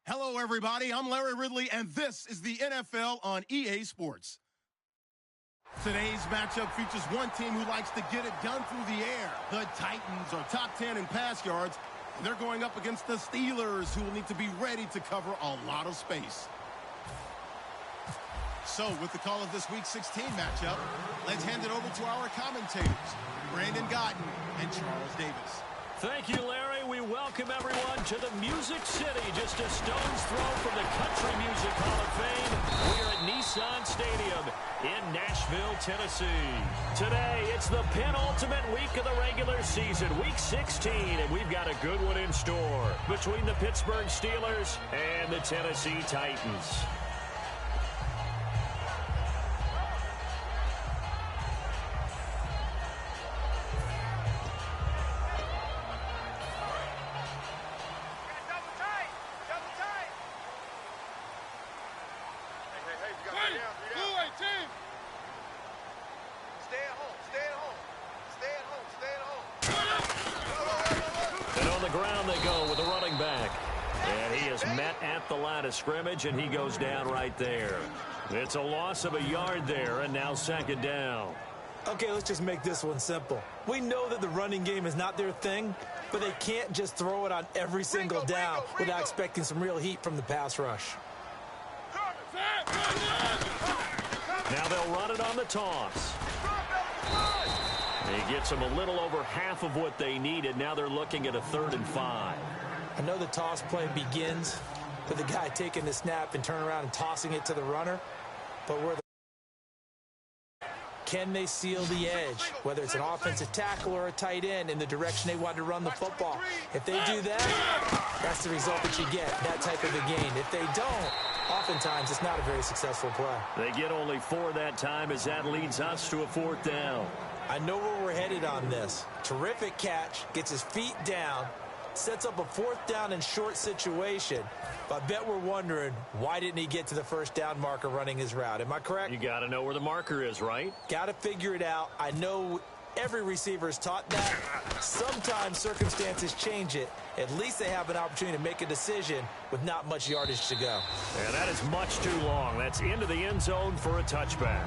Hello, everybody. I'm Larry Ridley, and this is the NFL on EA Sports. Today's matchup features one team who likes to get it done through the air. The Titans are top 10 in pass yards. They're going up against the Steelers, who will need to be ready to cover a lot of space. So, with the call of this Week 16 matchup, let's hand it over to our commentators, Brandon Gotten and Charles Davis. Thank you, Larry. We welcome everyone to the Music City, just a stone's throw from the Country Music Hall of Fame. We're at Nissan Stadium in Nashville, Tennessee. Today, it's the penultimate week of the regular season, Week 16, and we've got a good one in store between the Pittsburgh Steelers and the Tennessee Titans. Scrimmage, and he goes down right there. It's a loss of a yard there, and now second down. Okay, let's just make this one simple. We know that the running game is not their thing, but they can't just throw it on every single down without expecting some real heat from the pass rush. Now they'll run it on the toss. He gets them a little over half of what they needed. Now they're looking at a 3rd and 5. I know the toss play begins with the guy taking the snap and turning around and tossing it to the runner. But can they seal the edge, whether it's an offensive tackle or a tight end, in the direction they want to run the football? If they do that, that's the result that you get, that type of a gain. If they don't, oftentimes it's not a very successful play. They get only 4 that time as that leads us to a 4th down. I know where we're headed on this. Terrific catch, gets his feet down, sets up a 4th down and short situation. But I bet we're wondering, why didn't he get to the 1st down marker running his route? Am I correct? You got to know where the marker is, right? Got to figure it out. I know every receiver is taught that. Sometimes circumstances change it. At least they have an opportunity to make a decision with not much yardage to go. And that is much too long. That's into the end zone for a touchback.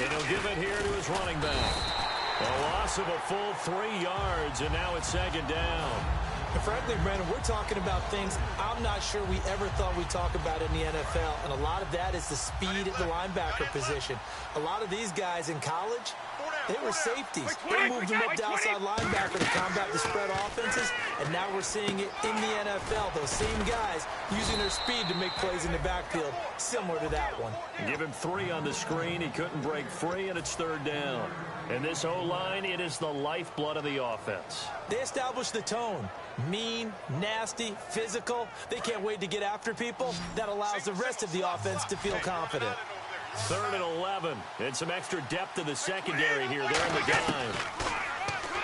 And he'll give it here to his running back. A loss of a full 3 yards, and now it's 2nd down. And frankly, Brandon, we're talking about things I'm not sure we ever thought we'd talk about in the NFL, and a lot of that is the speed at the linebacker position. A lot of these guys in college, they were safeties. They moved them up to outside linebacker to combat the spread offenses, and now we're seeing it in the NFL. Those same guys using their speed to make plays in the backfield, similar to that one. Give him 3 on the screen. He couldn't break free, and it's 3rd down. And this O-line, it is the lifeblood of the offense. They established the tone. Mean, nasty, physical. They can't wait to get after people. That allows the rest of the offense to feel confident. 3rd and 11. And some extra depth to the secondary here. They're in the dime.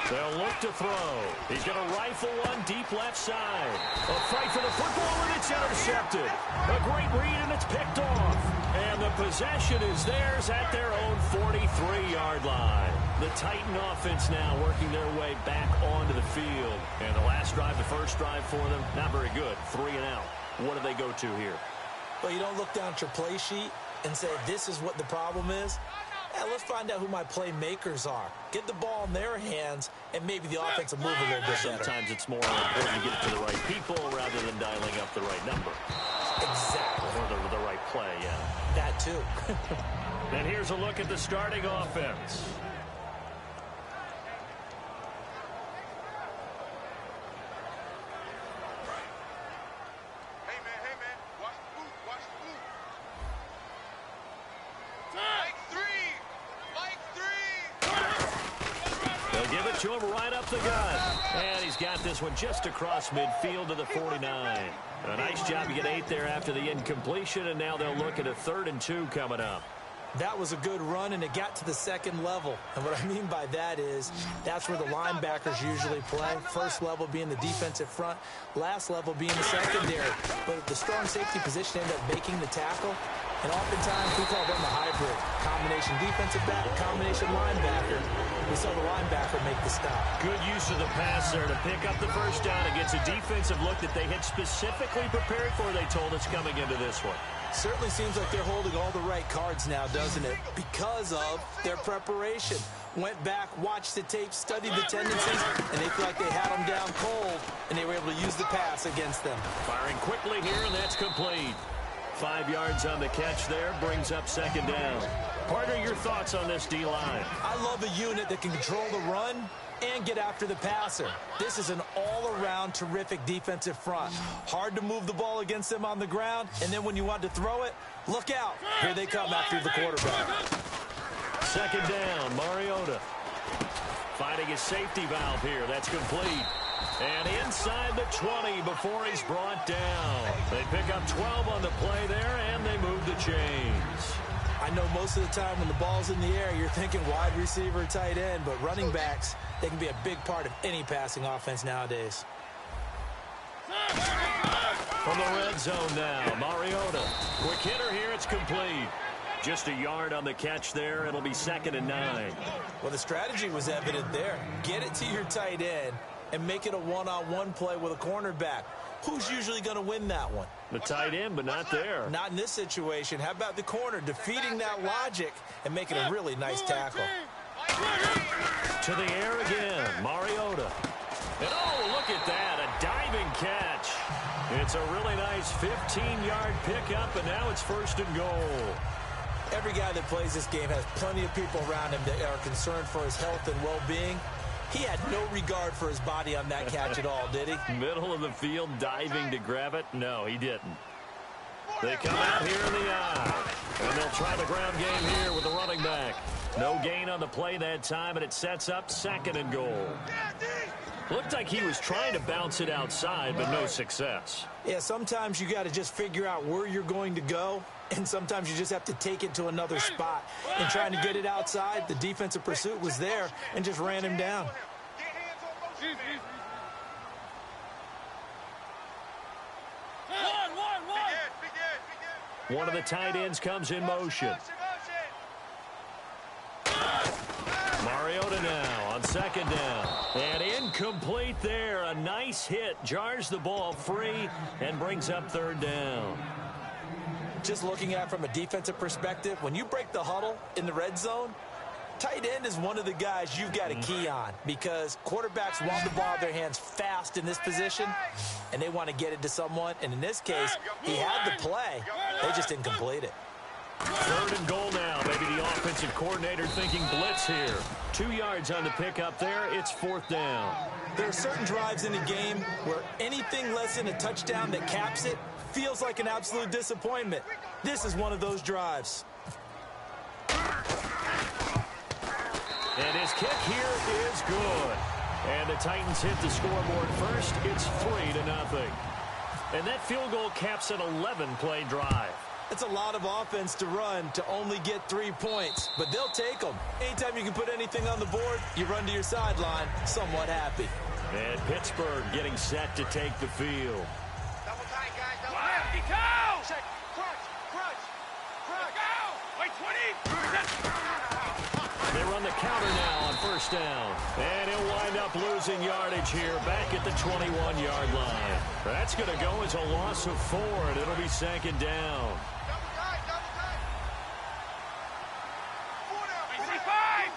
They'll look to throw. He's going to rifle one deep left side. A fight for the football, and it's intercepted. A great read, and it's picked off. And the possession is theirs at their own 43-yard line. The Titan offense now working their way back onto the field. And the last drive, the first drive for them, not very good. 3 and out. What do they go to here? Well, you don't look down at your play sheet and say, this is what the problem is. Yeah, let's find out who my playmakers are. Get the ball in their hands, and maybe the offense will move a little bit better. Sometimes it's more important to get it to the right people rather than dialing up the right number. Exactly. Or the right play, yeah. That too. And here's a look at the starting offense. To him right up the gut. And he's got this one just across midfield to the 49. A nice job to get 8 there after the incompletion, and now they'll look at a 3rd and 2 coming up. That was a good run, and it got to the second level. And what I mean by that is that's where the linebackers usually play. First level being the defensive front, last level being the secondary. But the strong safety position ended up making the tackle. And oftentimes we call them the hybrid. Combination defensive back, combination linebacker. We saw the linebacker make the stop. Good use of the pass there to pick up the first down against a defensive look that they had specifically prepared for, they told us, coming into this one. Certainly seems like they're holding all the right cards now, doesn't it? Because of their preparation. Went back, watched the tape, studied the tendencies, and they feel like they had them down cold, and they were able to use the pass against them. Firing quickly here, and that's complete. 5 yards on the catch there, brings up second down. Partner, your thoughts on this D-line? I love a unit that can control the run and get after the passer. This is an all-around terrific defensive front. Hard to move the ball against them on the ground, and then when you want to throw it, look out. Here they come after the quarterback. Second down, Mariota. Finding his safety valve here. That's complete. And inside the 20 before he's brought down. They pick up 12 on the play there, and they move the chains. I know most of the time when the ball's in the air, you're thinking wide receiver, tight end, but running backs, they can be a big part of any passing offense nowadays. From the red zone now, Mariota. Quick hitter here, it's complete. Just a yard on the catch there. It'll be 2nd and 9. Well, the strategy was evident there. Get it to your tight end and make it a one-on-one play with a cornerback. Who's usually going to win that one? The tight end, but not there. Not in this situation. How about the corner defeating that logic and making a really nice tackle? To the air again, Mariota. And oh, look at that, a diving catch. It's a really nice 15-yard pickup, and now it's 1st and goal. Every guy that plays this game has plenty of people around him that are concerned for his health and well-being. He had no regard for his body on that catch at all, did he? Middle of the field, diving to grab it? No, he didn't. They come out here in the eye, and they'll try the ground game here with the running back. No gain on the play that time, and it sets up 2nd and goal. Looked like he was trying to bounce it outside, but no success. Yeah, sometimes you got to just figure out where you're going to go, and sometimes you just have to take it to another spot. And trying to get it outside, the defensive pursuit was there and just ran him down. One of the tight ends comes in motion. Mariota now on 2nd down. And incomplete there. A nice hit. Jars the ball free and brings up 3rd down. Just looking at it from a defensive perspective, when you break the huddle in the red zone, tight end is one of the guys you've got a key on because quarterbacks want the ball out of their hands fast in this position, and they want to get it to someone. And in this case, he had the play. They just didn't complete it. 3rd and goal now. Maybe the offensive coordinator thinking blitz here. 2 yards on the pickup there. It's 4th down. There are certain drives in the game where anything less than a touchdown that caps it feels like an absolute disappointment. This is one of those drives. And his kick here is good. And the Titans hit the scoreboard first. It's 3-0. And that field goal caps an 11-play drive. It's a lot of offense to run to only get 3 points, but they'll take them. Anytime you can put anything on the board, you run to your sideline somewhat happy. And Pittsburgh getting set to take the field. Double tight, guys. Double tight. Go! Check. Crunch. Crunch. Crunch. Go! Wait, 20. They run the counter now on 1st down. And he'll wind up losing yardage here back at the 21-yard line. That's going to go as a loss of 4, and it'll be 2nd down. Double tight. Double tight. 4 down. 25.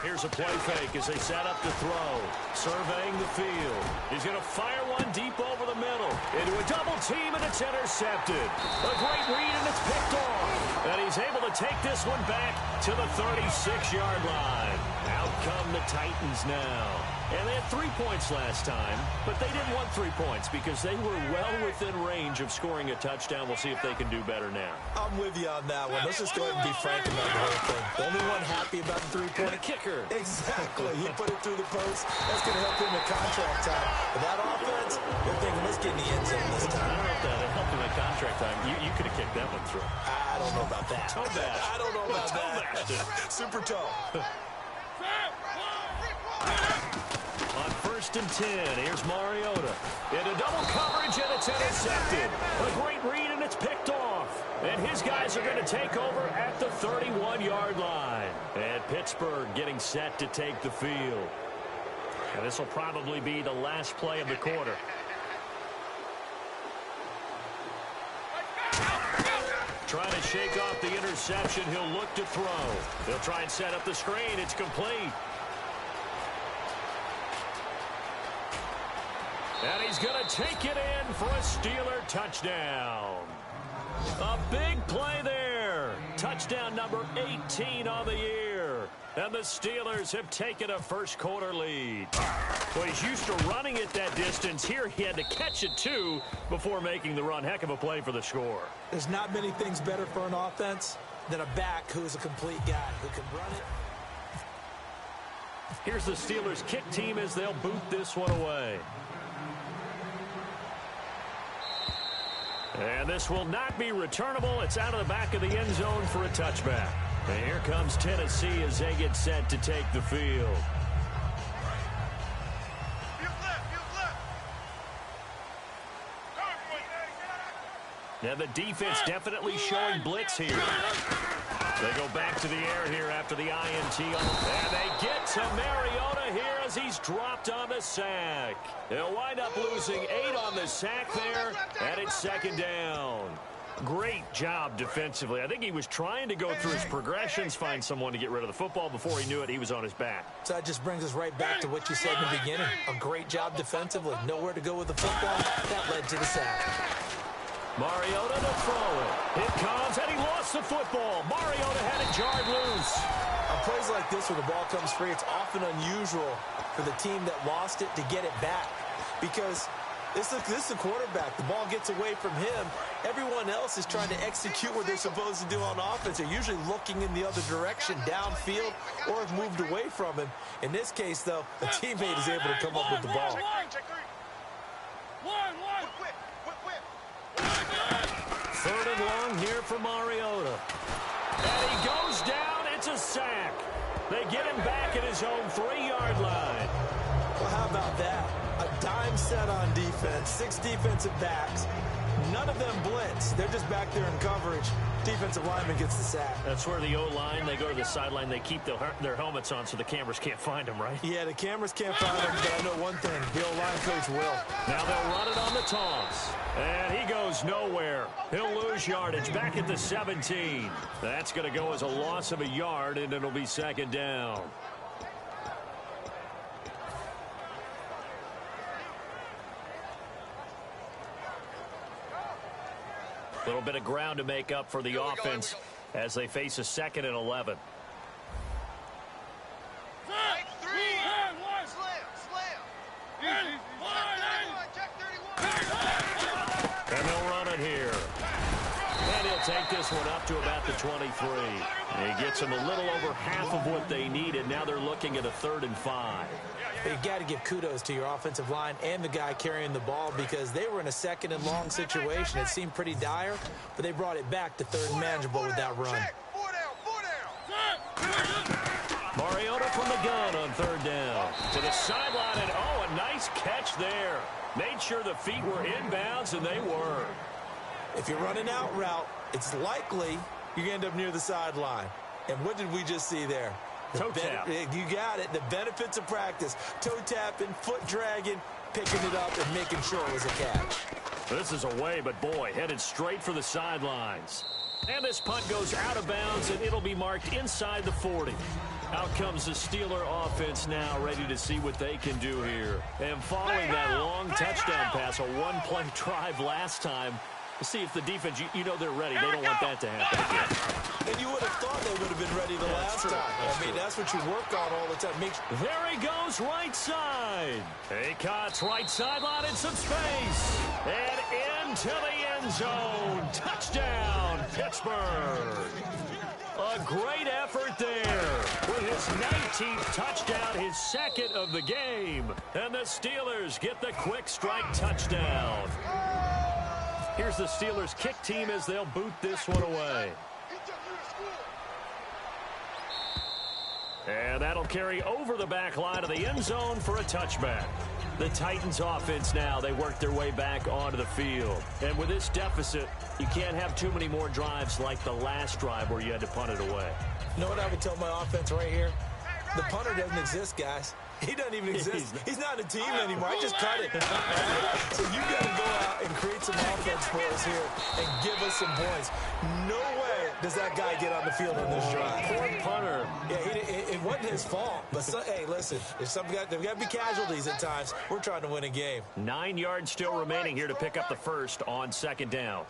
Here's a play fake as they set up to throw. Surveying the field. He's going to fire one deep over the middle. Into a double team, and it's intercepted. A great read, and it's picked off. And he's able to take this one back to the 36-yard line. Out come the Titans now. And they had 3 points last time, but they didn't want 3 points because they were well within range of scoring a touchdown. We'll see if they can do better now. I'm with you on that one. Let's just go ahead and be frank about the whole thing. The only one happy about the 3-point kicker. Exactly. He put it through the post. That's going to help him in contract time. But that offense, they're thinking, let's get in the end zone this time. I don't know if that helped him in contract time. You could have kicked that one through. I don't know about that. Toe dash. I don't know about Toe that. Super toe. On 1st and 10, here's Mariota. Into double coverage, and it's intercepted. A great read, and it's picked off. And his guys are going to take over at the 31-yard line. And Pittsburgh getting set to take the field. And this will probably be the last play of the quarter. Trying to shake off the interception. He'll look to throw. He'll try and set up the screen. It's complete. And he's going to take it in for a Steeler touchdown. A big play there. Touchdown number 18 on the year. And the Steelers have taken a first-quarter lead. Well, he's used to running it that distance. Here he had to catch it, too, before making the run. Heck of a play for the score. There's not many things better for an offense than a back who's a complete guy who can run it. Here's the Steelers kick team as they'll boot this one away. And this will not be returnable. It's out of the back of the end zone for a touchback. And here comes Tennessee as they get set to take the field. Now the defense definitely showing blitz here. They go back to the air here after the INT. And they get to Mariota here as he's dropped on the sack. They'll wind up losing 8 on the sack there, and it's 2nd down. Great job defensively. I think he was trying to go through his progressions, find someone to get rid of the football. Before he knew it, he was on his back. So that just brings us right back to what you said in the beginning. A great job defensively. Nowhere to go with the football. That led to the sack. Mariota to throw it. It comes, and he lost the football. Mariota had it jarred loose. On plays like this where the ball comes free, it's often unusual for the team that lost it to get it back. Because this is a quarterback. The ball gets away from him. Everyone else is trying to execute what they're supposed to do on offense. They're usually looking in the other direction, downfield, or have moved away from him. In this case, though, a teammate is able to come up with the ball. Third and long here for Mariota. And he goes down. It's a sack. They get him back at his own 3-yard line. Well, how about that? A dime set on defense, 6 defensive backs. None of them blitz. They're just back there in coverage. Defensive lineman gets the sack. That's where the O-line, they go to the sideline, they keep their helmets on so the cameras can't find them, right? Yeah, the cameras can't find them, but I know one thing. The O-line coach will. Now they'll run it on the toss. And he goes nowhere. He'll lose yardage back at the 17. That's going to go as a loss of a yard, and it'll be 2nd down. A little bit of ground to make up for the offense as they face a 2nd and 11. And they'll run it here. And he'll take this one up to about the 23. He gets them a little over half of what they needed. Now they're looking at a 3rd and 5. You got to give kudos to your offensive line and the guy carrying the ball because they were in a 2nd and long situation. It seemed pretty dire, but they brought it back to 3rd and manageable with that run. Mariota from the gun on 3rd down. To the sideline, and oh, a nice catch there. Made sure the feet were inbounds, and they were. If you're running out route, it's likely you're going to end up near the sideline. And what did we just see there? Toe tap. You got it. The benefits of practice. Toe tapping, foot dragging, picking it up, and making sure it was a catch. This is away, but boy, headed straight for the sidelines. And this punt goes out of bounds, and it'll be marked inside the 40. Out comes the Steeler offense now, ready to see what they can do here. And following that long touchdown pass, a one-play drive last time, we'll see if the defense, you know they're ready. They don't want that to happen again. And you would have thought they would have been ready the last time. That's what you work on all the time. There he goes, right side. He cuts right sideline in some space. And into the end zone. Touchdown, Pittsburgh. A great effort there with his 19th touchdown, his 2nd of the game. And the Steelers get the quick strike touchdown. Here's the Steelers' kick team as they'll boot this one away. And that'll carry over the back line of the end zone for a touchback. The Titans offense now, they work their way back onto the field. And with this deficit, you can't have too many more drives like the last drive where you had to punt it away. You know what I would tell my offense right here? The punter doesn't exist, guys. He doesn't even exist. He's not a team anymore. I just cut it. So you got to go out and create some offense for us here and give us some points. No way does that guy get on the field on this drive. Poor punter. Yeah, it wasn't his fault. But, hey, listen, there's got to be casualties at times. We're trying to win a game. 9 yards still remaining here to pick up the first on second down.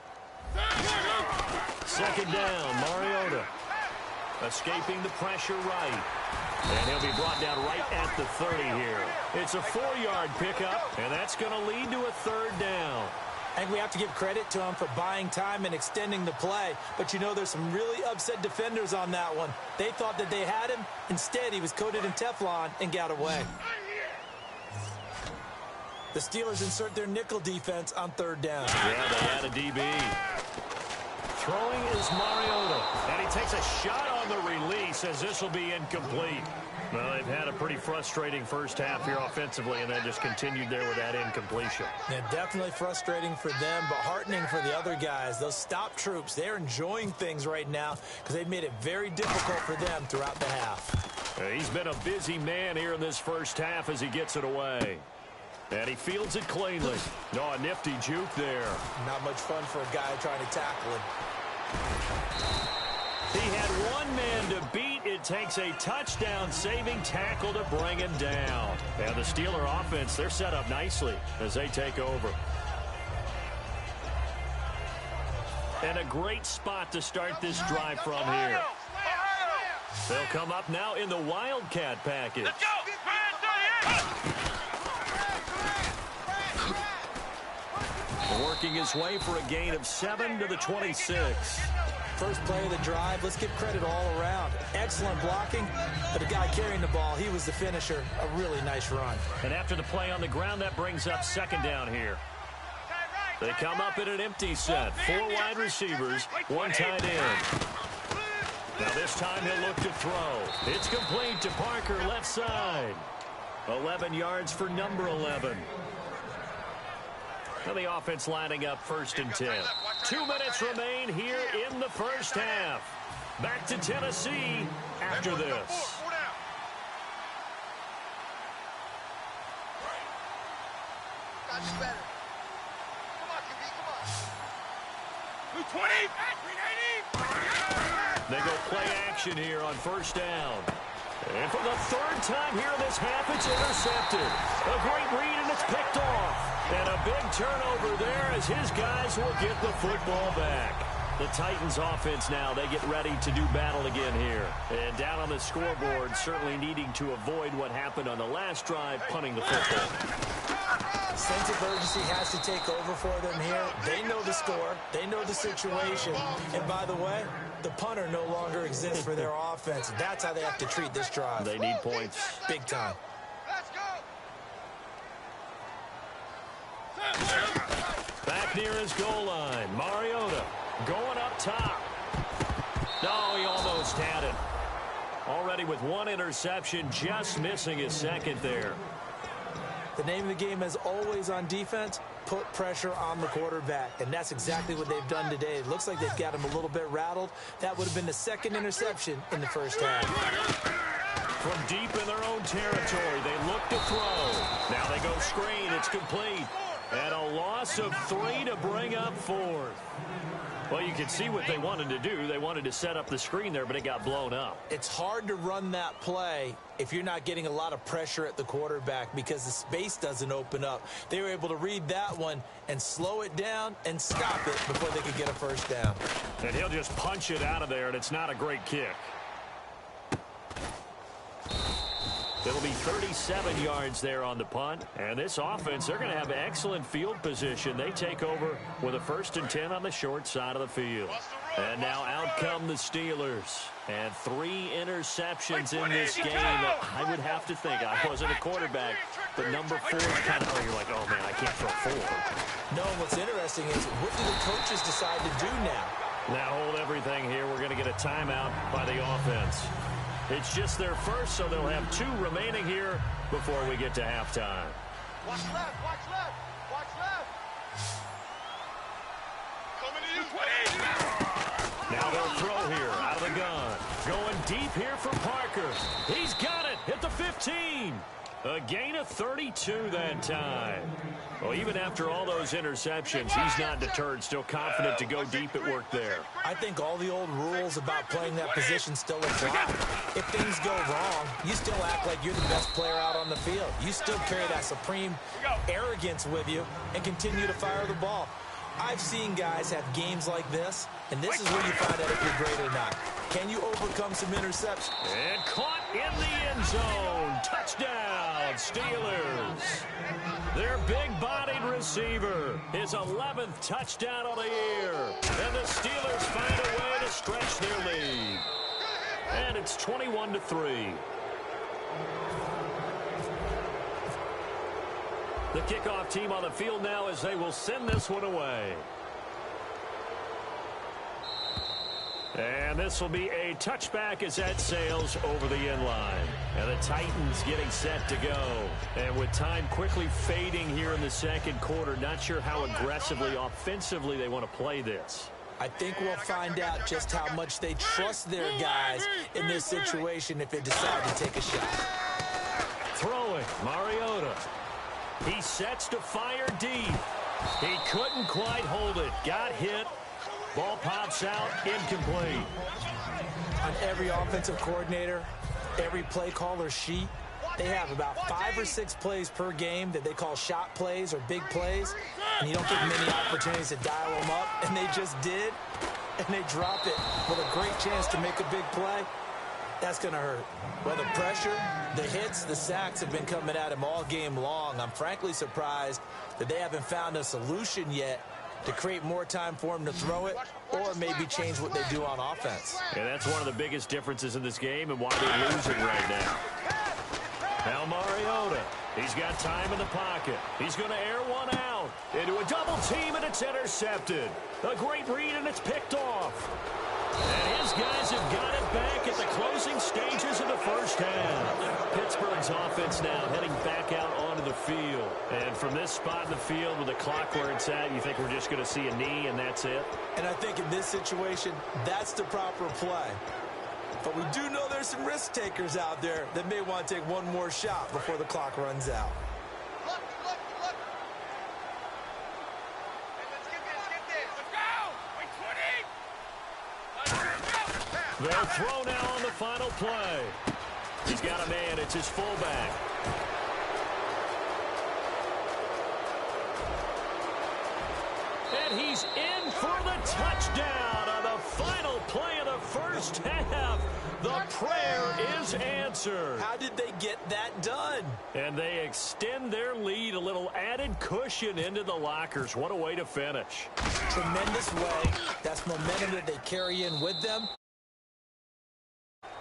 Second down, Mariota. Escaping the pressure right. And he'll be brought down right at the 30 here. It's a 4-yard pickup, and that's going to lead to a third down. I think we have to give credit to him for buying time and extending the play. But, you know, there's some really upset defenders on that one. They thought that they had him. Instead, he was coated in Teflon and got away. The Steelers insert their nickel defense on third down. Yeah, they had a DB. Throwing is Mariota, and he takes a shot on the release as this will be incomplete. Well, they've had a pretty frustrating first half here offensively, and then just continued there with that incompletion. Yeah, definitely frustrating for them, but heartening for the other guys. Those stop troops, they're enjoying things right now because they've made it very difficult for them throughout the half. He's been a busy man here in this first half as he gets it away. And he fields it cleanly. No, a nifty juke there. Not much fun for a guy trying to tackle him. He had one man to beat. It takes a touchdown-saving tackle to bring him down. And the Steeler offense, they're set up nicely as they take over. And a great spot to start this drive from here. They'll come up now in the Wildcat package. Let's go! Working his way for a gain of 7 to the 26. First play of the drive, let's give credit all around. Excellent blocking, but the guy carrying the ball, he was the finisher. A really nice run. And after the play on the ground, that brings up second down here. They come up in an empty set. 4 wide receivers, 1 tight end. Now this time he'll look to throw. It's complete to Parker, left side. 11 yards for number 11. Now the offense lining up first and 10. 2 minutes remain here in the first half. Back to Tennessee after this. They go play action here on first down. And for the third time here in this half, it's intercepted. A great read, and it's picked off. And a big turnover there as his guys will get the football back. The Titans offense now, they get ready to do battle again here. And down on the scoreboard, certainly needing to avoid what happened on the last drive, punting the football. Sense of urgency has to take over for them here. They know the score. They know the situation. And by the way, the punter no longer exists for their offense. That's how they have to treat this drive. They need points. Big time. Back near his goal line. Mariota going up top. No, he almost had it. Already with 1 interception, just missing his second there. The name of the game is always on defense, put pressure on the quarterback. And that's exactly what they've done today. It looks like they've got him a little bit rattled. That would have been the second interception in the first half. From deep in their own territory, they look to throw. Now they go screen. It's complete. And a loss of 3 to bring up 4th. Well, you can see what they wanted to do. They wanted to set up the screen there, but it got blown up. It's hard to run that play if you're not getting a lot of pressure at the quarterback because the space doesn't open up. They were able to read that one and slow it down and stop it before they could get a first down. And he'll just punch it out of there, and it's not a great kick. It'll be 37 yards there on the punt. And this offense, they're going to have excellent field position. They take over with a 1st and 10 on the short side of the field. And now out come the Steelers. And 3 interceptions in this game. I would have to think, I wasn't a quarterback, but number 4 kind of, you're like, oh man, I can't throw 4. unknown. What's interesting is, what do the coaches decide to do now? Now hold everything here. We're going to get a timeout by the offense. It's just their first, so they'll have 2 remaining here before we get to halftime. Watch left, watch left, watch left. Coming to you, 20. Now they'll throw here out of the gun. Going deep here for Parker. He's got it at the 15. A gain of 32 that time. Well, even after all those interceptions, he's not deterred, still confident to go deep at work there. I think all the old rules about playing that position still apply. If things go wrong, you still act like you're the best player out on the field. You still carry that supreme arrogance with you and continue to fire the ball. I've seen guys have games like this, and this is where you find out if you're great or not. Can you overcome some interceptions? And caught in the end zone. Touchdown, Steelers. Their big-bodied receiver, his 11th touchdown of the year. And the Steelers find a way to stretch their lead. And it's 21-3. The kickoff team on the field now as they will send this one away. And this will be a touchback as that sails over the end line. And the Titans getting set to go. And with time quickly fading here in the second quarter, not sure how aggressively, offensively they want to play this. I think we'll find out just how much they trust their guys in this situation if they decide to take a shot. Throwing, Mariota. He sets to fire deep. He couldn't quite hold it. Got hit. Ball pops out, incomplete. On every offensive coordinator, every play caller sheet, they have about 5 or 6 plays per game that they call shot plays or big plays, and you don't get many opportunities to dial them up, and they just did, and they dropped it with a great chance to make a big play. That's going to hurt. Well, the pressure, the hits, the sacks have been coming at him all game long. I'm frankly surprised that they haven't found a solution yet to create more time for him to throw it, or maybe change what they do on offense. And that's one of the biggest differences in this game and why they're losing right now. Now Mariota, he's got time in the pocket. He's going to air one out into a double team, and it's intercepted. A great read, and it's picked off. And his guys have got it back at the closing stages of the first half. Pittsburgh's offense now heading back out onto the field. And from this spot in the field with the clock where it's at, you think we're just going to see a knee and that's it? And I think in this situation, that's the proper play. But we do know there's some risk takers out there that may want to take one more shot before the clock runs out. Look. Hey, let's get this. Let's go. Wait, 20. They'll throw now on the final play. He's got a man. It's his fullback. And he's in for the touchdown on the final play of the first half. The prayer is answered. How did they get that done? And they extend their lead, a little added cushion into the lockers. What a way to finish. Tremendous way. That's momentum that they carry in with them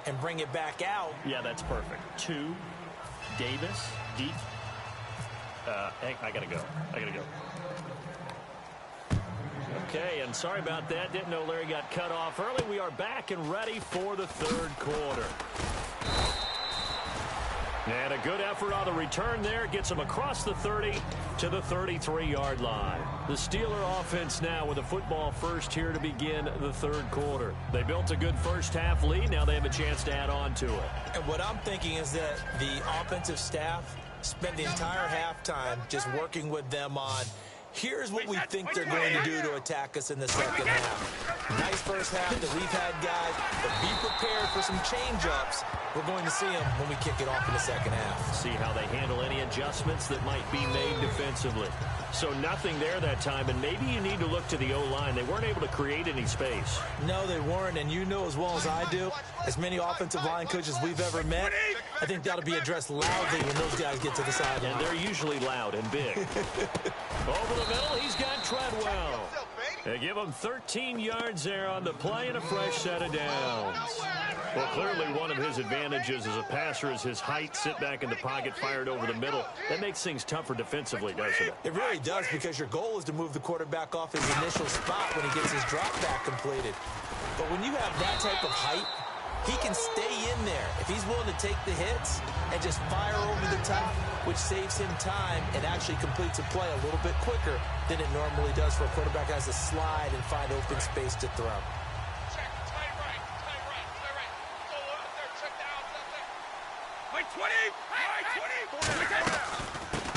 and bring it back out. Yeah, that's perfect. 2, Davis, deep. I gotta go. Okay, and sorry about that. Didn't know Larry got cut off early. We are back and ready for the third quarter. And a good effort on the return there. Gets him across the 30 to the 33-yard line. The Steeler offense now with a football first here to begin the third quarter. They built a good first half lead. Now they have a chance to add on to it. And what I'm thinking is that the offensive staff spent the entire halftime just working with them on, here's what we think they're going to do to attack us in the second half. Nice first half that we've had, guys, but be prepared for some change-ups. We're going to see them when we kick it off in the second half. See how they handle any adjustments that might be made defensively. So nothing there that time, and maybe you need to look to the O-line. They weren't able to create any space. No, they weren't, and you know as well as I do, as many offensive line coaches we've ever met, I think that'll be addressed loudly when those guys get to the sideline. And they're usually loud and big. Over the middle, he's got Treadwell. They give him 13 yards there on the play and a fresh set of downs. Well, clearly one of his advantages as a passer is his height. Sit back in the pocket, fired over the middle. That makes things tougher defensively, doesn't it? It really does, because your goal is to move the quarterback off his initial spot when he gets his drop back completed. But when you have that type of height, he can stay in there if he's willing to take the hits and just fire over the top, which saves him time and actually completes a play a little bit quicker than it normally does for a quarterback that has to slide and find open space to throw. Check, tight right. Go up there, check down, Wait, 20!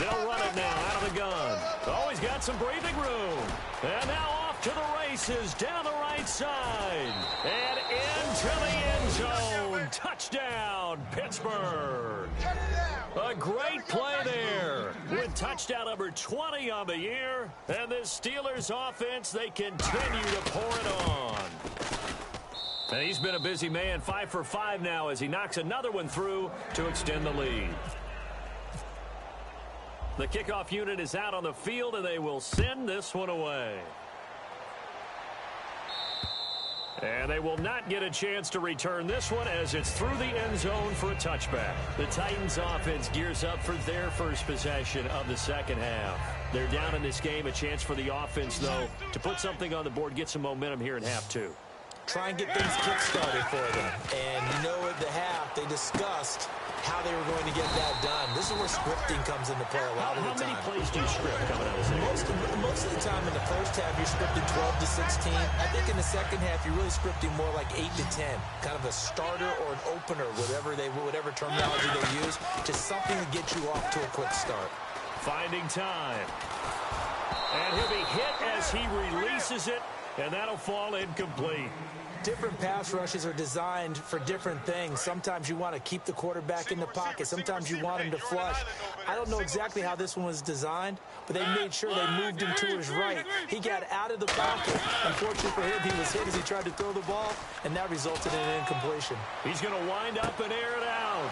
They'll run it now out of the gun. Oh, he's got some breathing room. And now off to the races down the right side. And into the end zone. Touchdown, Pittsburgh. A great play there with touchdown number 20 on the year. And this Steelers offense, they continue to pour it on. And he's been a busy man, 5 for 5 now as he knocks another one through to extend the lead. The kickoff unit is out on the field, and they will send this one away. And they will not get a chance to return this one as it's through the end zone for a touchback. The Titans offense gears up for their first possession of the second half. They're down in this game. A chance for the offense, though, to put something on the board, get some momentum here in half two. Try and get things kick-started for them. And you know at the half, they discussed how they were going to get that done. This is where scripting comes into play a lot of the time. How many plays do you script coming out of this? Most of the time in the first half, you're scripting 12 to 16. I think in the second half, you're really scripting more like 8 to 10. Kind of a starter or an opener, whatever terminology they use. Just something to get you off to a quick start. Finding time. And he'll be hit as he releases it. And that'll fall incomplete. Different pass rushes are designed for different things. Sometimes you want to keep the quarterback in the pocket. Sometimes you want him to flush. I don't know exactly how this one was designed, but they made sure they moved him to his right. He got out of the pocket. Unfortunately for him, he was hit as he tried to throw the ball, and that resulted in an incompletion. He's going to wind up and air it out.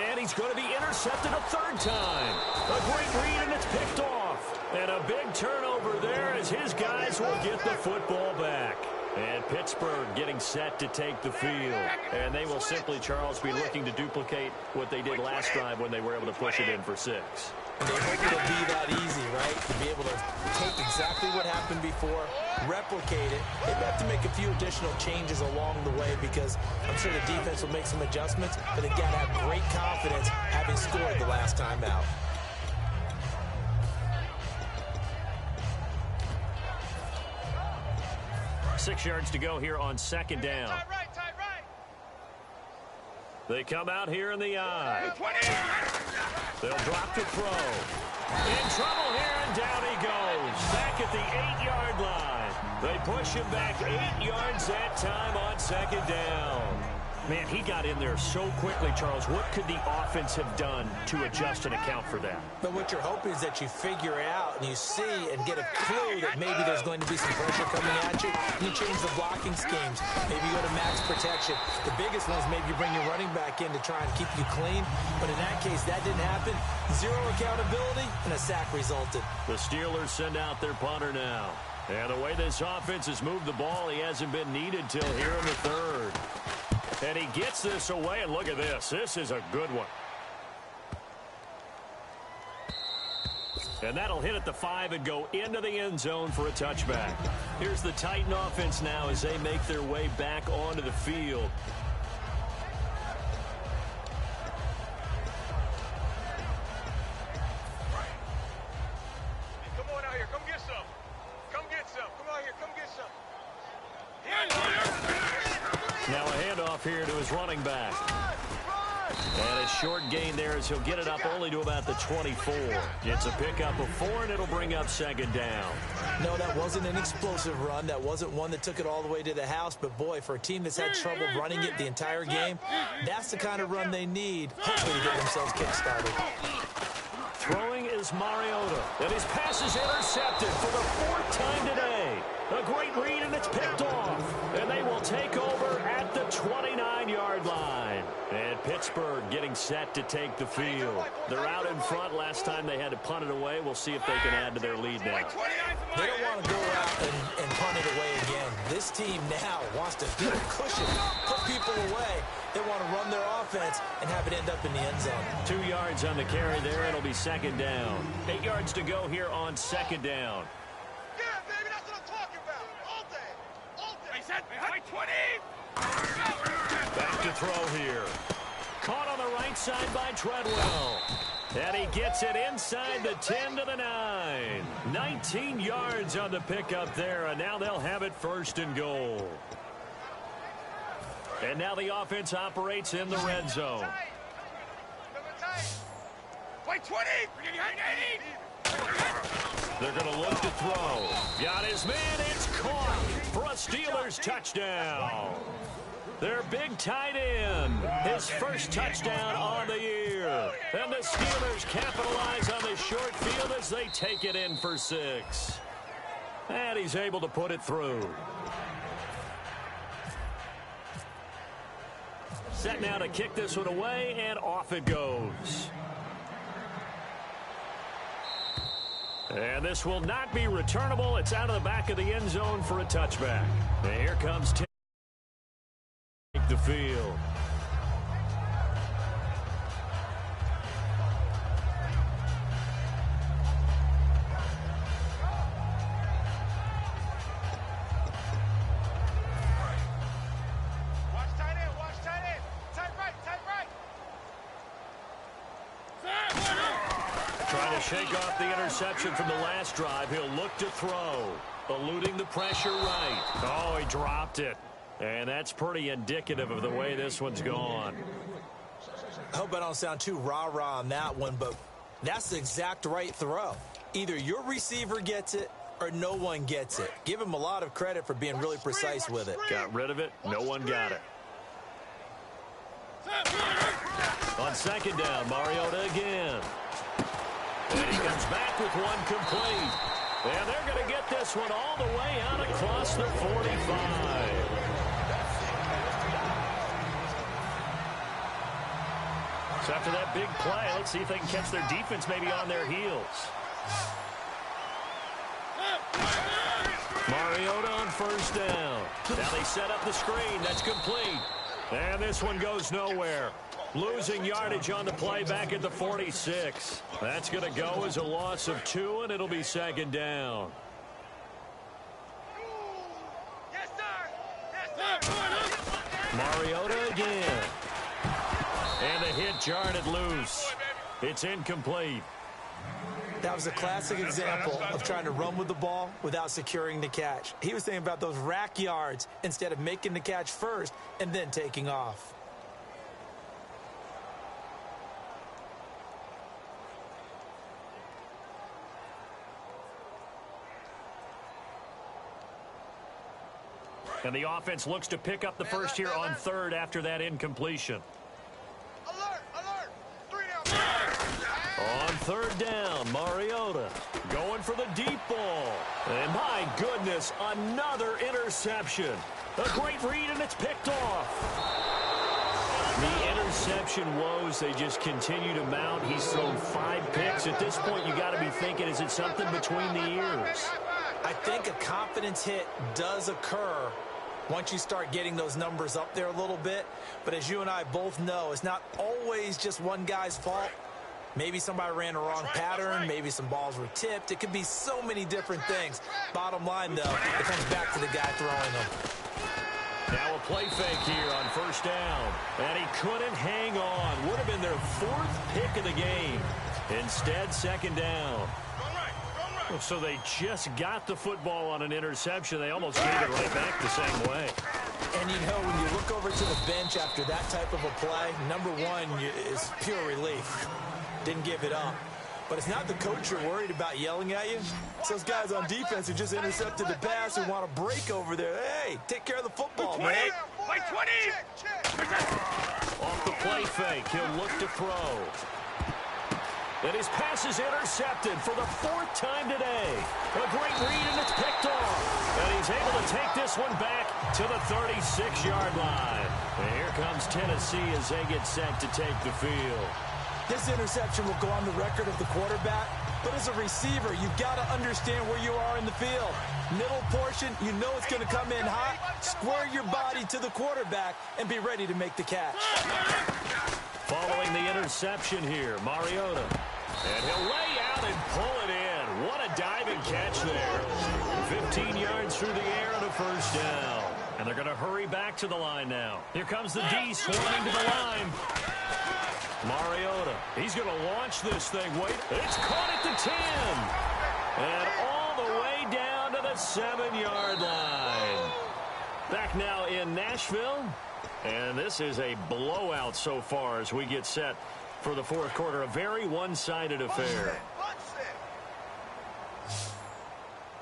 And he's going to be intercepted a third time. A great read, and it's picked off. And a big turnover there as his guys will get the football back. And Pittsburgh getting set to take the field. And they will simply, Charles, be looking to duplicate what they did last drive when they were able to push it in for 6. And they hope it'll be that easy, right? To be able to take exactly what happened before, replicate it. They have to make a few additional changes along the way because I'm sure the defense will make some adjustments, but they got to have great confidence having scored the last time out. Six yards to go here on second down. Tight right. They come out here in the eye. They'll drop to throw. In trouble here, and down he goes. Back at the 8-yard line. They push him back 8 yards that time on second down. Man, he got in there so quickly, Charles. What could the offense have done to adjust and account for that? But what you're hoping is that you figure out and you see and get a clue that maybe there's going to be some pressure coming at you. And you change the blocking schemes. Maybe you go to max protection. The biggest one is maybe you bring your running back in to try and keep you clean. But in that case, that didn't happen. Zero accountability, and a sack resulted. The Steelers send out their punter now. And the way this offense has moved the ball, he hasn't been needed till here in the third. And he gets this away, and look at this. This is a good one. And that'll hit at the 5 and go into the end zone for a touchback. Here's the Titan offense now as they make their way back onto the field. Come on out here. Come get some. Come get some. Come out here. Come get some. Now a handoff here to his running back. And a short gain there as he'll get it up only to about the 24. It's a pickup of 4, and it'll bring up second down. No, that wasn't an explosive run. That wasn't one that took it all the way to the house. But, boy, for a team that's had trouble running it the entire game, that's the kind of run they need, hopefully, to get themselves kick-started. Throwing is Mariota. And his pass is intercepted for the 4th time today. A great read, and it's picked off. And they will take over at the 29-yard line. And Pittsburgh getting set to take the field. They're out in front. Last time they had to punt it away. We'll see if they can add to their lead now. They don't want to go out and punt it away again. This team now wants to build cushion, put people away. They want to run their offense and have it end up in the end zone. 2 yards on the carry there. It'll be second down. 8 yards to go here on second down. Yeah, baby, that's what I'm talking about. All day. All day. They said, 20. Back to throw here. Caught on the right side by Treadwell. And he gets it inside the 10 to the 9. 19 yards on the pickup there, and now they'll have it first and goal. And now the offense operates in the red zone. Wait, 20. They're going to look to throw. Got his man. It's caught for a Steelers touchdown. Their big tight end, his first touchdown on the year. And the Steelers capitalize on the short field as they take it in for 6. And he's able to put it through. Set now to kick this one away, and off it goes. And this will not be returnable. It's out of the back of the end zone for a touchback. And here comes Tim. The field. Watch tight end, watch tight end. Tight right, tight right. Trying to shake off the interception from the last drive. He'll look to throw. Eluding the pressure right. Oh, he dropped it. And that's pretty indicative of the way this one's gone. I hope I don't sound too rah-rah on that one, but that's the exact right throw. Either your receiver gets it or no one gets it. Give him a lot of credit for being really precise with it. Got rid of it. No one got it. On second down, Mariota again. And he comes back with one complete. And they're going to get this one all the way out across the 45. So after that big play, let's see if they can catch their defense maybe on their heels. Mariota on first down. Now they set up the screen. That's complete. And this one goes nowhere. Losing yardage on the play back at the 46. That's going to go as a loss of 2, and it'll be second down. Yes, sir. Yes, sir. Mariota again. And the hit jarred it loose. It's incomplete. That was a classic example of trying to run with the ball without securing the catch. He was thinking about those rack yards instead of making the catch first and then taking off. And the offense looks to pick up the first here on third after that incompletion. Alert, alert. 3 down. On third down, Mariota going for the deep ball. And my goodness, another interception. A great read, and it's picked off. The interception woes, they just continue to mount. He's thrown 5 picks. At this point, you got to be thinking, is it something between the ears? I think a confidence hit does occur once you start getting those numbers up there a little bit. But as you and I both know, it's not always just one guy's fault. Maybe somebody ran a wrong pattern. Maybe some balls were tipped. It could be so many different things. Bottom line, though, it comes back to the guy throwing them. Now a play fake here on first down. And he couldn't hang on. Would have been their 4th pick of the game. Instead, second down. So they just got the football on an interception. They almost gave it right back the same way. And, you know, when you look over to the bench after that type of a play, number one is pure relief. Didn't give it up. But it's not the coach you're worried about yelling at you. It's those guys on defense who just intercepted the pass who want to break over there. Hey, take care of the football, man. Wait, 20. Off the play fake, he'll look to throw. And his pass is intercepted for the 4th time today. A great read, and it's picked off. And he he's able to take this one back to the 36-yard line. And here comes Tennessee as they get set to take the field. This interception will go on the record of the quarterback, but as a receiver, you've got to understand where you are in the field. Middle portion, you know it's going to come in hot. Square your body to the quarterback and be ready to make the catch. Following the interception here, Mariota. And he'll lay out and pull it in. What a diving catch there. 15 yards through the air and a first down. And they're going to hurry back to the line now. Here comes the D swarming to the line. Mariota, he's going to launch this thing. Wait, it's caught at the 10. And all the way down to the 7-yard line. Back now in Nashville. And this is a blowout so far as we get set for the fourth quarter. A very one-sided affair.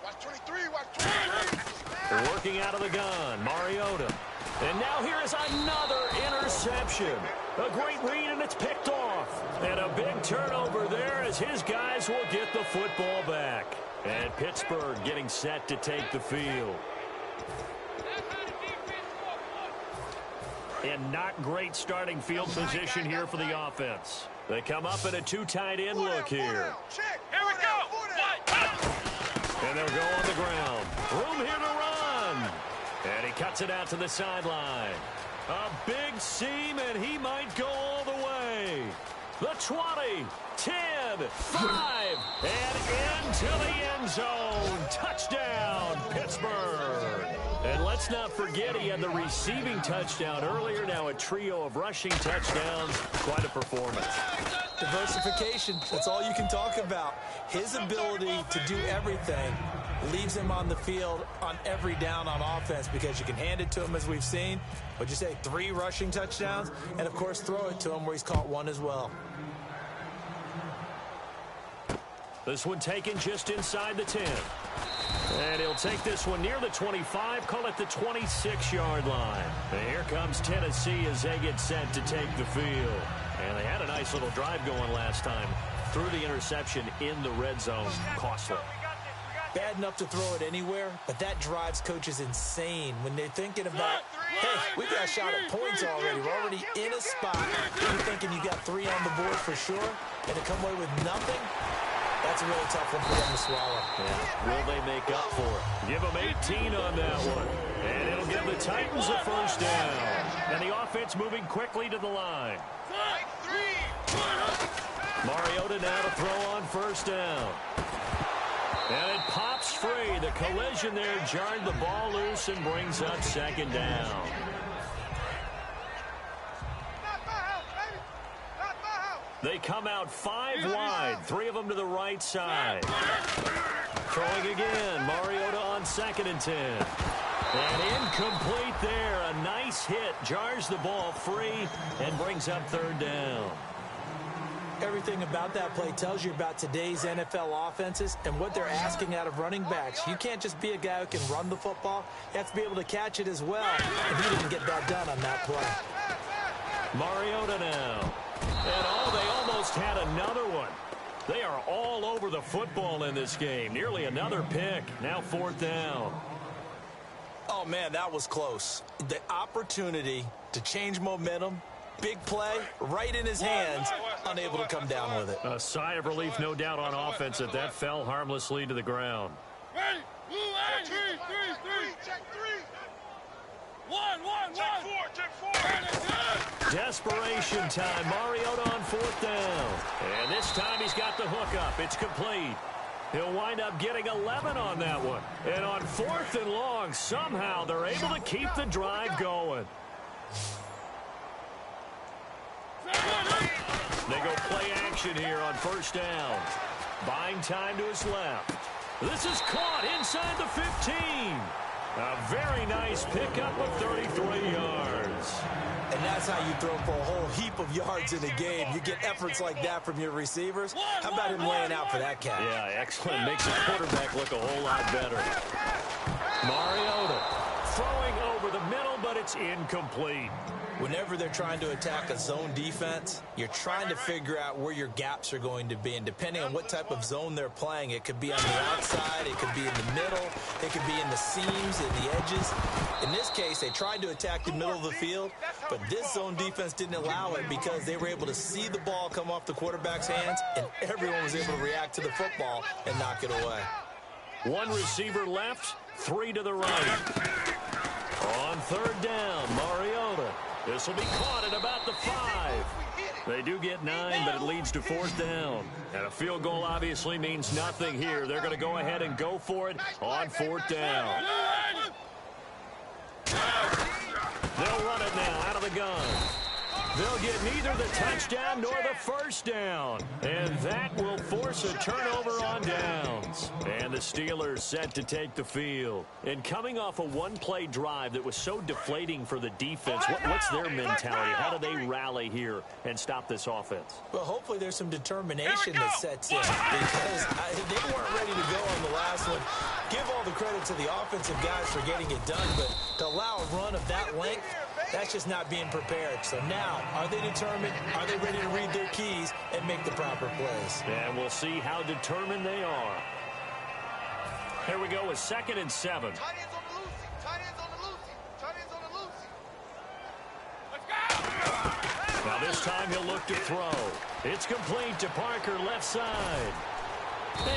Watch 23, watch 23. Working out of the gun, Mariota. And now here is another interception. A great read, and it's picked off. And a big turnover there as his guys will get the football back. And Pittsburgh getting set to take the field. And not great starting field position here for the offense. They come up in a two tight end look here. Here we go. And they'll go on the ground. Room here to run. And he cuts it out to the sideline. A big seam, and he might go all the way. The 20, 10, 5, and into the end zone. Touchdown, Pittsburgh. And let's not forget he had the receiving touchdown earlier. Now a trio of rushing touchdowns. Quite a performance. Diversification, that's all you can talk about. His ability to do everything leaves him on the field on every down on offense because you can hand it to him as we've seen. What'd you say, 3 rushing touchdowns? And, of course, throw it to him where he's caught 1 as well. This one taken just inside the 10. And he'll take this one near the 25, call it the 26-yard line. And here comes Tennessee as they get set to take the field. And they had a nice little drive going last time. Threw the interception in the red zone. Costly. Bad enough to throw it anywhere, but that drives coaches insane when they're thinking about, hey, we got a shot at points already. We're already in a spot. You're thinking you got 3 on the board for sure, and to come away with nothing, that's a really tough one for them to swallow. Yeah. Will they make up for it? Give them 18 on that one. And it'll give the Titans a first down. And the offense moving quickly to the line. Mariota now to throw on first down. And it pops free. The collision there jarred the ball loose and brings up second down. They come out 5 wide, 3 of them to the right side. Throwing again, Mariota on 2nd and 10. And incomplete there. A nice hit, jars the ball free and brings up 3rd down. Everything about that play tells you about today's NFL offenses and what they're asking out of running backs. You can't just be a guy who can run the football. You have to be able to catch it as well. And he didn't get that done on that play. Mariota now. And they almost had another one. They are all over the football in this game. Nearly another pick. Now 4th down. Oh, man, that was close. The opportunity to change momentum, big play, right in his hands, unable to come down with it. A sigh of relief, no doubt, on offense that fell harmlessly to the ground. Ready? Check 3. 1. Check 4. Desperation time. Mariota on 4th down. And this time he's got the hook up. It's complete. He'll wind up getting 11 on that one. And on 4th and long, somehow they're able to keep the drive going. They go play action here on 1st down. Buying time to his left. This is caught inside the 15. A very nice pickup of 33 yards. And that's how you throw for a whole heap of yards in a game. You get efforts like that from your receivers. How about him laying out for that catch? Yeah, excellent. Makes the quarterback look a whole lot better. Mariota throwing over the middle, but it's incomplete. Whenever they're trying to attack a zone defense, you're trying to figure out where your gaps are going to be. And depending on what type of zone they're playing, it could be on the outside, it could could be in the middle. It could be in the seams and the edges. In this case, they tried to attack the middle of the field, but this zone defense didn't allow it because they were able to see the ball come off the quarterback's hands, and everyone was able to react to the football and knock it away. One receiver left, 3 to the right. On third down, Mariota. This will be caught at about the 5. They do get 9, but it leads to fourth down. And a field goal obviously means nothing here. They're going to go ahead and go for it on fourth down. They'll run it now out of the gun. They'll get neither the touchdown nor the first down. And that will force a turnover on downs. And the Steelers set to take the field. And coming off a one-play drive that was so deflating for the defense, what's their mentality? How do they rally here and stop this offense? Well, hopefully there's some determination that sets in because they weren't ready to go on the last one. Give all the credit to the offensive guys for getting it done, but to allow a run of that length, that's just not being prepared. So now, are they determined? Are they ready to read their keys and make the proper plays? And we'll see how determined they are. Here we go with 2nd and 7. Tight ends on the loosey. Tight ends on the loosey. Tight ends on the loosey. Let's go! Now this time he'll look to throw. It's complete to Parker, left side.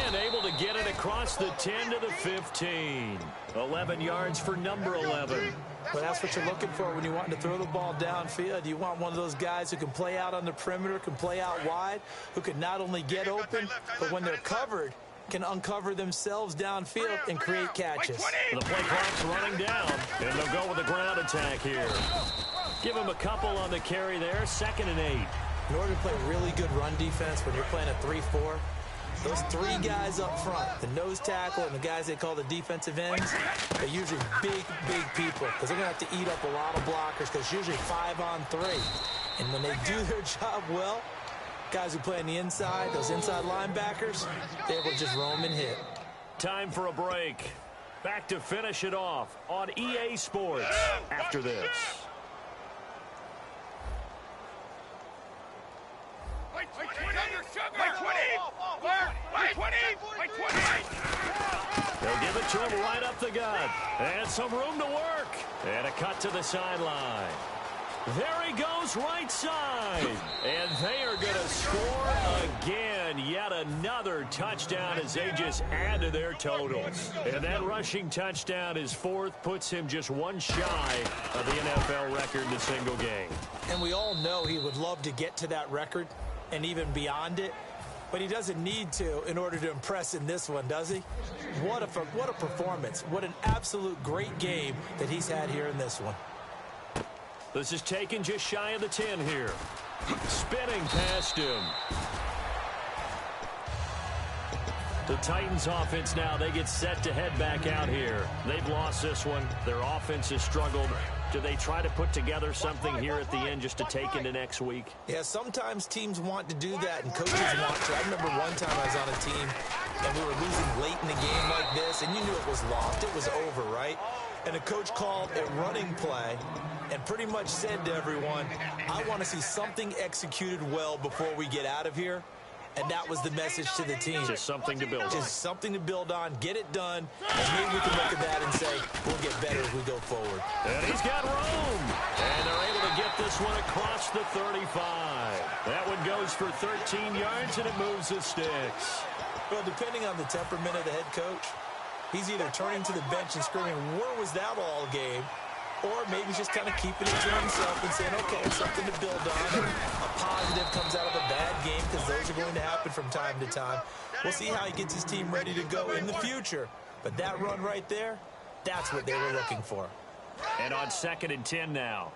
And able to get it across the 10 to the 15. 11 yards for number 11. Well, that's what you're looking for when you want to throw the ball downfield. You want one of those guys who can play out on the perimeter, can play out wide, who can not only get open, but when they're covered, can uncover themselves downfield and create catches. The play clock's running down, and they'll go with a ground attack here. Give him a couple on the carry there, 2nd and 8. In order to play really good run defense when you're playing a 3-4, those 3 guys up front, the nose tackle and the guys they call the defensive ends, they're usually big people because they're going to have to eat up a lot of blockers because it's usually 5 on 3. And when they do their job well, guys who play on the inside, those inside linebackers, they're able to just roam and hit. Time for a break. Back to finish it off on EA Sports after this. They'll give it to him right up the gut. And some room to work. And a cut to the sideline. There he goes right side. And they are going to score again. Yet another touchdown as they just add to their totals. And that rushing touchdown, his 4th, puts him just one shy of the NFL record in a single game. And we all know he would love to get to that record and even beyond it. But he doesn't need to in order to impress in this one, does he? What a performance. What an absolute great game that he's had here in this one. This is taken just shy of the 10 here. Spinning past him. The Titans offense now, they get set to head back out here. They've lost this one. Their offense has struggled. Do they try to put together something here at the end just to take into next week? Yeah, sometimes teams want to do that and coaches want to. I remember one time I was on a team and we were losing late in the game like this and you knew it was lost. It was over, right? And the coach called a running play and pretty much said to everyone, I want to see something executed well before we get out of here. And that was the message to the team. Just something to build on. Just something to build on. Get it done. And maybe we can look at that and say, we'll get better as we go forward. And he's got room. And they're able to get this one across the 35. That one goes for 13 yards, and it moves the sticks. Well, depending on the temperament of the head coach, he's either turning to the bench and screaming, where was that all game? Or maybe just kind of keeping it to himself and saying, okay, something to build on. And a positive comes out of a bad game because those are going to happen from time to time. We'll see how he gets his team ready to go in the future. But that run right there, that's what they were looking for. And on 2nd and 10 now.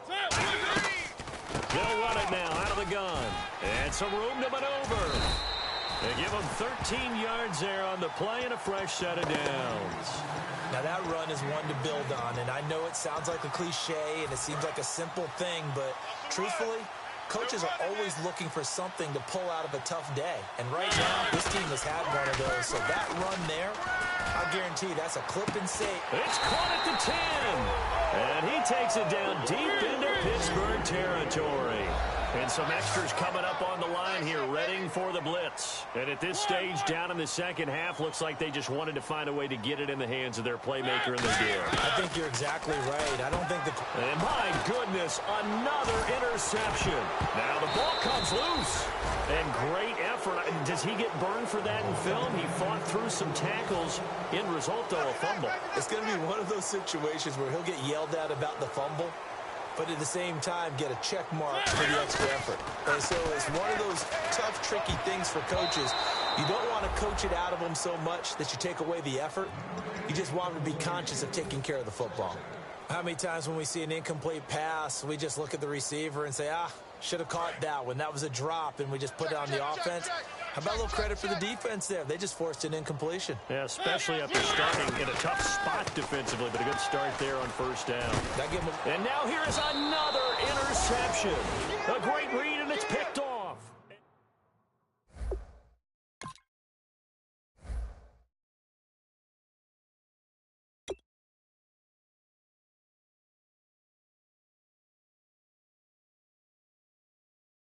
They'll run it now out of the gun. And some room to maneuver. They give him 13 yards there on the play and a fresh set of downs. Now that run is one to build on, and I know it sounds like a cliche and it seems like a simple thing, but truthfully, coaches are always looking for something to pull out of a tough day. And right now, this team has had one of those. So that run there, I guarantee that's a clip and safe. It's caught at the 10. And he takes it down deep into Pittsburgh territory. And some extras coming up on the line here, readying for the blitz. And at this stage, down in the second half, looks like they just wanted to find a way to get it in the hands of their playmaker, and they did. I think you're exactly right. I don't think the... And my goodness, another interception. Now the ball comes loose. And great effort. Does he get burned for that in film? He fought through some tackles. End result, though, a fumble. It's going to be one of those situations where he'll get yelled at about the fumble, but at the same time get a check mark for the extra effort. And so it's one of those tough, tricky things for coaches. You don't want to coach it out of them so much that you take away the effort. You just want them to be conscious of taking care of the football. How many times when we see an incomplete pass, we just look at the receiver and say, should have caught that one. That was a drop, and we just put it on the offense. How about a little credit for the defense there? They just forced an incompletion. Yeah, especially after starting in a tough spot defensively, but a good start there on first down. And now here is another interception. A great read